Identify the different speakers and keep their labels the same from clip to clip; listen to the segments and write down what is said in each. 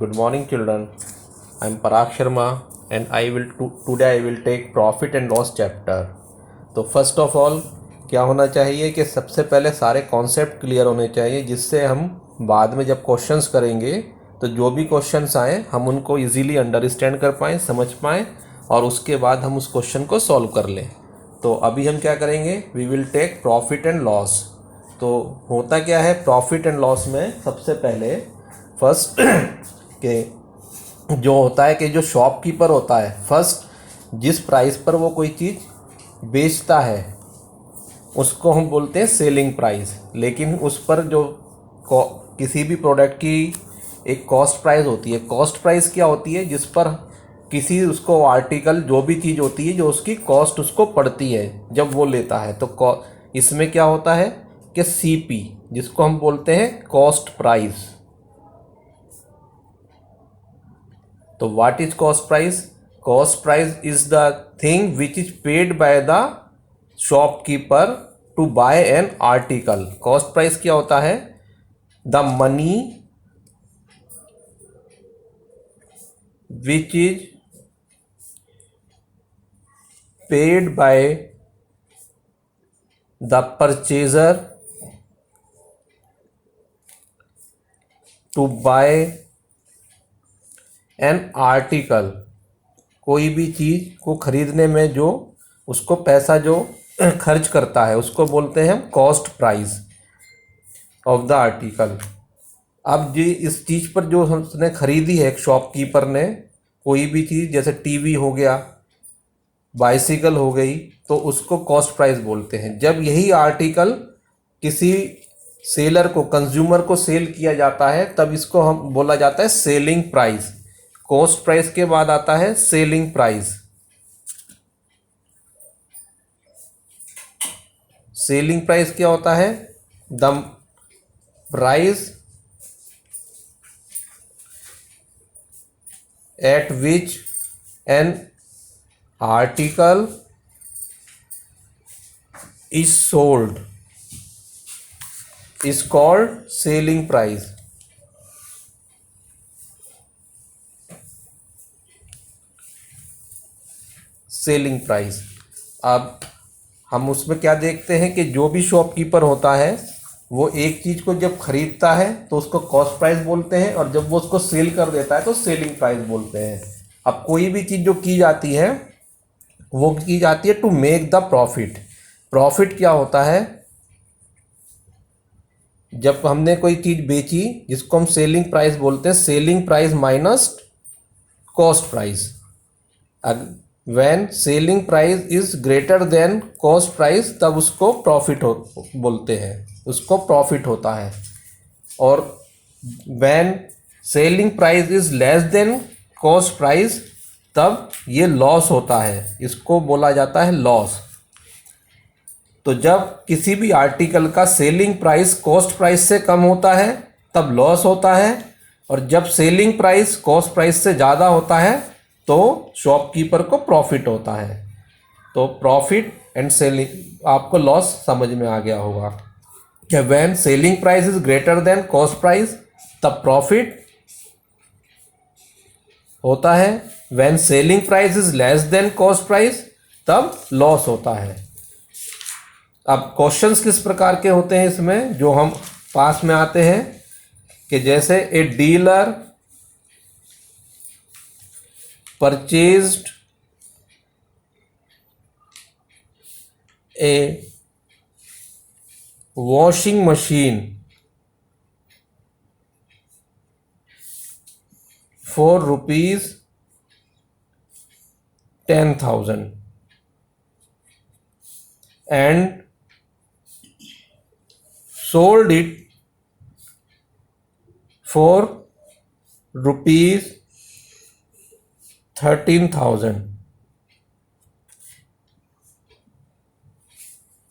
Speaker 1: Good morning, children. I am Parag Sharma, and today I will take profit and loss chapter. तो first of all क्या होना चाहिए कि सबसे पहले सारे कॉन्सेप्ट क्लियर होने चाहिए, जिससे हम बाद में जब क्वेश्चंस करेंगे तो जो भी क्वेश्चंस आए हम उनको इजीली अंडरस्टैंड कर पाएँ, समझ पाएँ, और उसके बाद हम उस क्वेश्चन को सॉल्व कर लें। तो अभी हम क्या करेंगे, we will take profit and loss. तो होता क्या है प्रॉफिट एंड लॉस में, सबसे पहले फर्स्ट कि जो होता है कि जो शॉपकीपर होता है, फर्स्ट जिस प्राइस पर वो कोई चीज़ बेचता है उसको हम बोलते हैं सेलिंग प्राइस। लेकिन उस पर जो किसी भी प्रोडक्ट की एक कॉस्ट प्राइस होती है। कॉस्ट प्राइस क्या होती है, जिस पर किसी उसको आर्टिकल जो भी चीज़ होती है जो उसकी कॉस्ट उसको पड़ती है जब वो लेता है। तो इसमें क्या होता है कि सीपी, जिसको हम बोलते हैं कॉस्ट प्राइस। तो what is cost price? Cost price is the thing which is paid by the shopkeeper to buy an article. Cost price क्या होता है? The money which is paid by the purchaser to buy an article. कोई भी चीज़ को खरीदने में जो उसको पैसा जो खर्च करता है उसको बोलते हैं हम cost price of the article. अब जी इस चीज़ पर जो हमने खरीदी है, एक शॉपकीपर ने कोई भी चीज़, जैसे टीवी हो गया, बाइसिकल हो गई, तो उसको कॉस्ट प्राइस बोलते हैं। जब यही आर्टिकल किसी सेलर को, कंज्यूमर को सेल किया जाता है, तब इसको हम बोला जाता है सेलिंग प्राइस। कॉस्ट प्राइस के बाद आता है सेलिंग प्राइस। सेलिंग प्राइस क्या होता है? The price at which an article is sold is called selling price। Selling price. अब हम उसमें क्या देखते हैं कि जो भी शॉपकीपर होता है वो एक चीज़ को जब खरीदता है तो उसको कॉस्ट प्राइस बोलते हैं, और जब वो उसको सेल कर देता है तो सेलिंग प्राइस बोलते हैं। अब कोई भी चीज़ जो की जाती है वो की जाती है to make the profit. Profit क्या होता है? जब हमने कोई चीज़ बेची जिसको हम सेलिंग प्राइस बोलते हैं, selling price minus cost price. When selling price is greater than cost price, तब उसको प्रॉफिट बोलते हैं, उसको प्रॉफिट होता है। और when selling price is less then cost price, तब ये लॉस होता है, इसको बोला जाता है लॉस। तो जब किसी भी आर्टिकल का सेलिंग प्राइस कॉस्ट प्राइस से कम होता है तब लॉस होता है, और जब सेलिंग प्राइस कॉस्ट प्राइस से ज़्यादा होता है तो शॉपकीपर को प्रॉफिट होता है। तो प्रॉफिट एंड सेलिंग, आपको लॉस समझ में आ गया होगा कि when selling price is greater than cost price तब प्रॉफिट होता है, when selling price is less then cost price तब लॉस होता है। अब क्वेश्चंस किस प्रकार के होते हैं इसमें जो हम पास में आते हैं, कि जैसे a dealer purchased A washing machine for ₹10,000 and sold it for ₹13,000.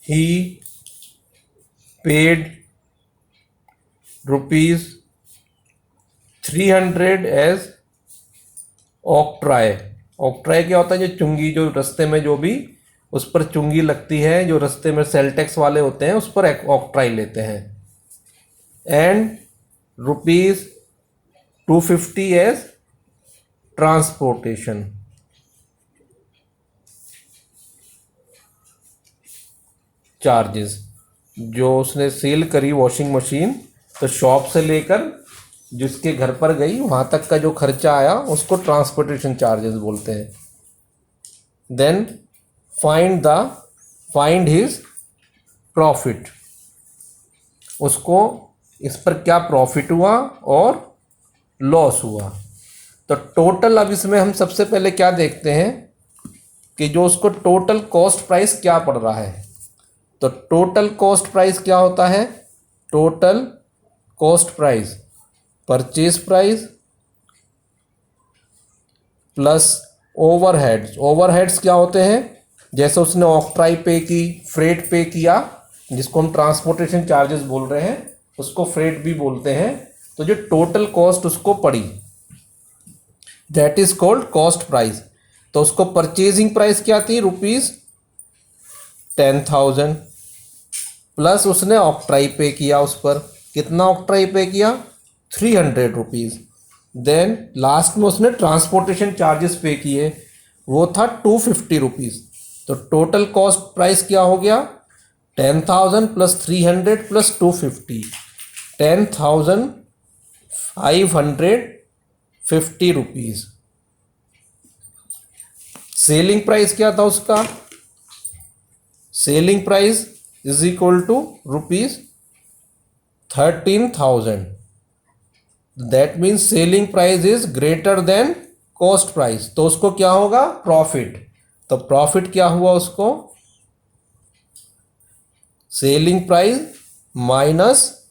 Speaker 1: He paid ₹300 as octroi. Octroi क्या होता है? जो चुंगी, जो रास्ते में जो भी उस पर चुंगी लगती है, जो रास्ते में सेल टैक्स वाले होते हैं उस पर ऑक्ट्राई लेते हैं। And 250 as transportation. चार्जेस जो उसने सेल करी वॉशिंग मशीन, तो शॉप से लेकर जिसके घर पर गई वहाँ तक का जो खर्चा आया उसको ट्रांसपोर्टेशन चार्जेस बोलते हैं। देन फाइंड हिज प्रॉफिट, उसको इस पर क्या प्रॉफिट हुआ और लॉस हुआ। तो टोटल, अब इसमें हम सबसे पहले क्या देखते हैं कि जो उसको टोटल कॉस्ट प्राइस क्या पड़ रहा है। तो टोटल कॉस्ट प्राइस क्या होता है? Total cost price purchase price plus overheads. Overheads क्या होते हैं? जैसे उसने ऑक्ट्राई पे की, फ्रेट पे किया, जिसको हम ट्रांसपोर्टेशन चार्जेस बोल रहे हैं, उसको फ्रेट भी बोलते हैं। तो जो टोटल कॉस्ट उसको पड़ी, that is called cost price. तो उसको परचेजिंग प्राइस क्या थी? ₹10,000 प्लस उसने ऑक्ट्राई पे किया, उस पर कितना ऑक्ट्राई पे किया? ₹300। देन लास्ट में उसने ट्रांसपोर्टेशन चार्जेस पे किए, वो था ₹250। तो टोटल कॉस्ट प्राइस क्या हो गया? 10,000 प्लस 300 प्लस 250, ₹10,550। सेलिंग प्राइस क्या था उसका? Selling price is equal to ₹13,000। That means selling price is greater than cost price. तो उसको क्या होगा? प्रॉफिट। तो प्रॉफिट क्या हुआ उसको? Selling price minus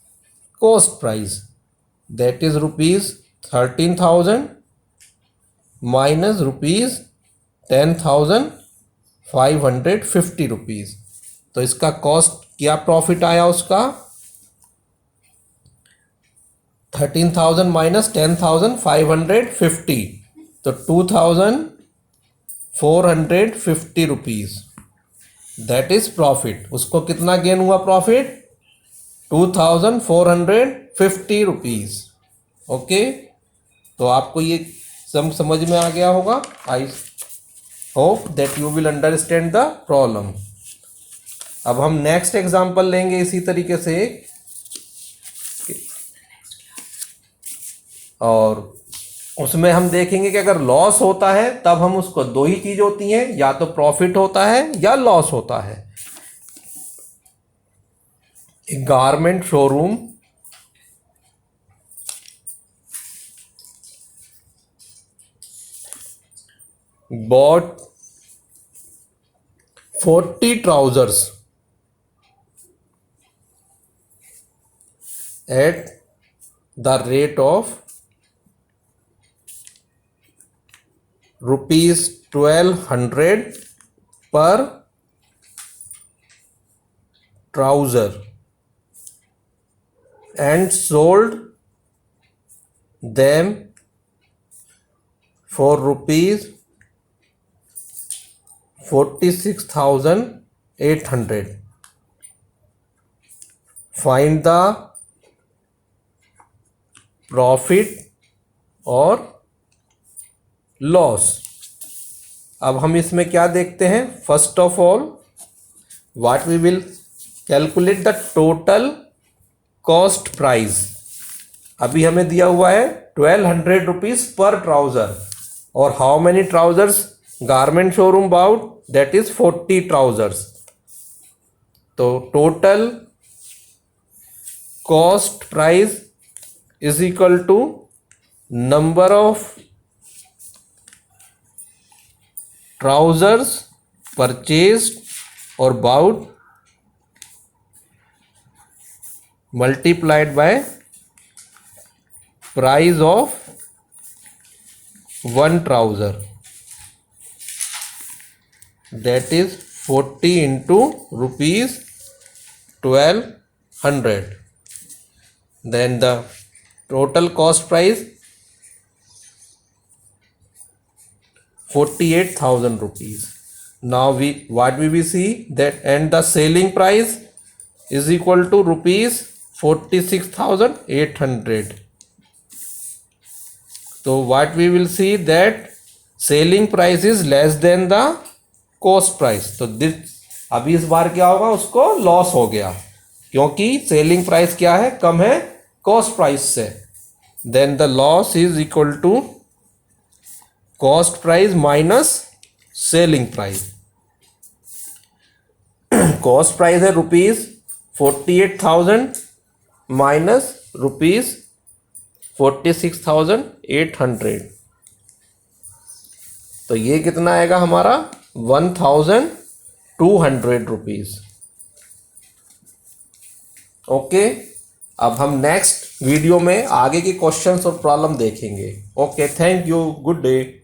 Speaker 1: cost price, that is ₹13,000 minus ₹10,550। तो इसका कॉस्ट क्या प्रॉफिट आया उसका? 13,000 माइनस 10,550, तो ₹2,450। That is profit. उसको कितना गेन हुआ प्रॉफिट? ₹2,450। ओके, तो आपको ये समझ में आ गया होगा। I hope that you will understand the problem. अब हम नेक्स्ट एग्जांपल लेंगे इसी तरीके से, और उसमें हम देखेंगे कि अगर लॉस होता है तब हम उसको, दो ही चीज होती हैं, या तो प्रॉफिट होता है या लॉस होता है। एक garment showroom bought 40 trousers at the rate of ₹1,200 per trouser and sold them for ₹46,800. Find the profit और लॉस। अब हम इसमें क्या देखते हैं? First of all what we will calculate the total cost price. अभी हमें दिया हुआ है ₹1,200 पर ट्राउजर, और how many trousers garment showroom bought? That is 40 trousers. तो total cost price is equal to number of trousers purchased और bought multiplied by price of one trouser, that is 40 into ₹1,200. Then the total cost price ₹48,000. Now what we see that, and the selling price is equal to ₹46,800. तो what we will see that selling price is less than the cost price. तो this अभी इस बार क्या होगा, उसको loss हो गया क्योंकि सेलिंग प्राइस क्या है, कम है कॉस्ट प्राइस से। Then the loss is equal to cost price minus selling price. Cost price है ₹48,000 माइनस ₹46,800। तो ये कितना आएगा हमारा, ₹1,200। ओके, अब हम नेक्स्ट वीडियो में आगे के क्वेश्चंस और प्रॉब्लम देखेंगे। Okay, thank you, good day.